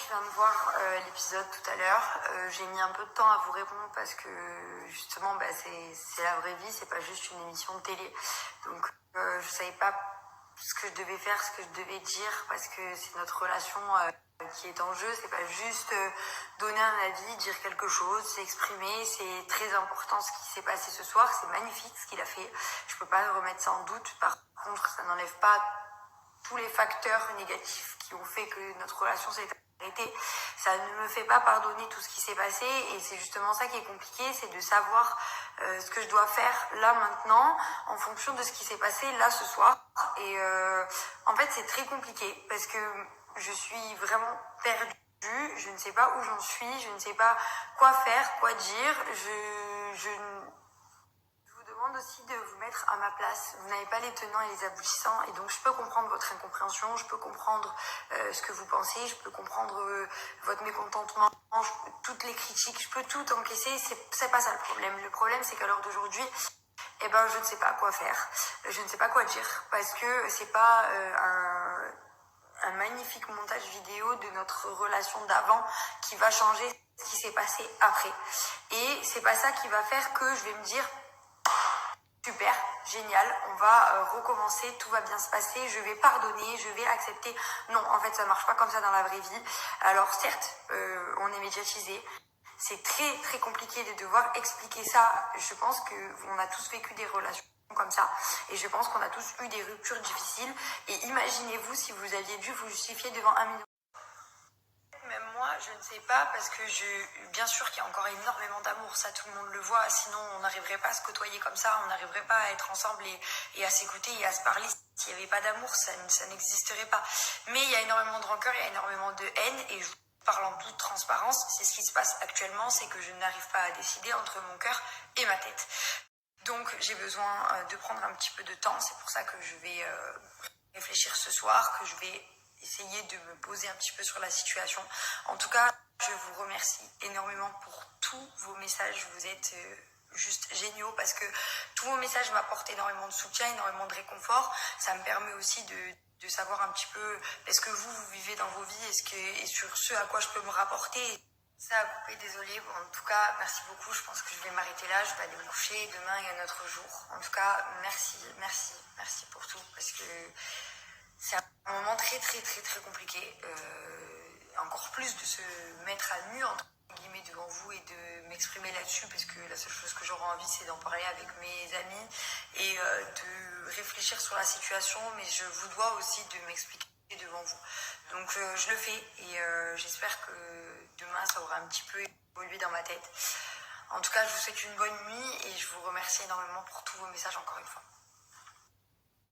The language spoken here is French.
tu viens de voir l'épisode tout à l'heure, j'ai mis un peu de temps à vous répondre parce que justement c'est la vraie vie, c'est pas juste une émission de télé. Donc je savais pas ce que je devais faire, ce que je devais dire parce que c'est notre relation qui est en jeu. C'est pas juste donner un avis, dire quelque chose, s'exprimer. C'est très important ce qui s'est passé ce soir. C'est magnifique ce qu'il a fait. Je peux pas remettre ça en doute. Par contre, ça n'enlève pas tous les facteurs négatifs qui ont fait que notre relation s'est arrêtée. Ça ne me fait pas pardonner tout ce qui s'est passé et c'est justement ça qui est compliqué, c'est de savoir ce que je dois faire là maintenant en fonction de ce qui s'est passé là ce soir. Et en fait c'est très compliqué parce que je suis vraiment perdue, je ne sais pas où j'en suis, je ne sais pas quoi faire, quoi dire, je vous demande aussi de vous mettre à ma place. Vous n'avez pas les tenants et les aboutissants et donc je peux comprendre votre incompréhension, je peux comprendre ce que vous pensez, je peux comprendre votre mécontentement, toutes les critiques, je peux tout encaisser, c'est pas ça le problème. Le problème c'est qu'à l'heure d'aujourd'hui, je ne sais pas quoi faire, je ne sais pas quoi dire parce que c'est pas un magnifique montage vidéo de notre relation d'avant qui va changer ce qui s'est passé après. Et c'est pas ça qui va faire que je vais me dire super, génial, on va recommencer, tout va bien se passer, je vais pardonner, je vais accepter. Non, en fait, ça marche pas comme ça dans la vraie vie. Alors certes, on est médiatisé, c'est très très compliqué de devoir expliquer ça. Je pense qu'on a tous vécu des relations comme ça et je pense qu'on a tous eu des ruptures difficiles. Et imaginez-vous si vous aviez dû vous justifier devant 1 million. Même moi, je ne sais pas parce que bien sûr qu'il y a encore énormément d'amour, ça tout le monde le voit, sinon on n'arriverait pas à se côtoyer comme ça, on n'arriverait pas à être ensemble et à s'écouter et à se parler. S'il n'y avait pas d'amour, ça n'existerait pas. Mais il y a énormément de rancœur, il y a énormément de haine et je vous parle en toute transparence, c'est ce qui se passe actuellement, c'est que je n'arrive pas à décider entre mon cœur et ma tête. Donc j'ai besoin de prendre un petit peu de temps, c'est pour ça que je vais réfléchir ce soir, que je vais essayer de me poser un petit peu sur la situation. En tout cas, je vous remercie énormément pour tous vos messages. Vous êtes juste géniaux parce que tous vos messages m'apportent énormément de soutien, énormément de réconfort. Ça me permet aussi de savoir un petit peu ce que vous vivez dans vos vies et sur ce à quoi je peux me rapporter. Ça a coupé, désolée. Bon, en tout cas, merci beaucoup. Je pense que je vais m'arrêter là. Je vais aller me coucher. Demain, il y a un autre jour. En tout cas, merci pour tout parce que c'est un moment très très très très compliqué, encore plus de se mettre à nu entre guillemets devant vous et de m'exprimer là-dessus parce que la seule chose que j'aurais envie c'est d'en parler avec mes amis et de réfléchir sur la situation, mais je vous dois aussi de m'expliquer devant vous. Donc je le fais et j'espère que demain ça aura un petit peu évolué dans ma tête. En tout cas, je vous souhaite une bonne nuit et je vous remercie énormément pour tous vos messages encore une fois.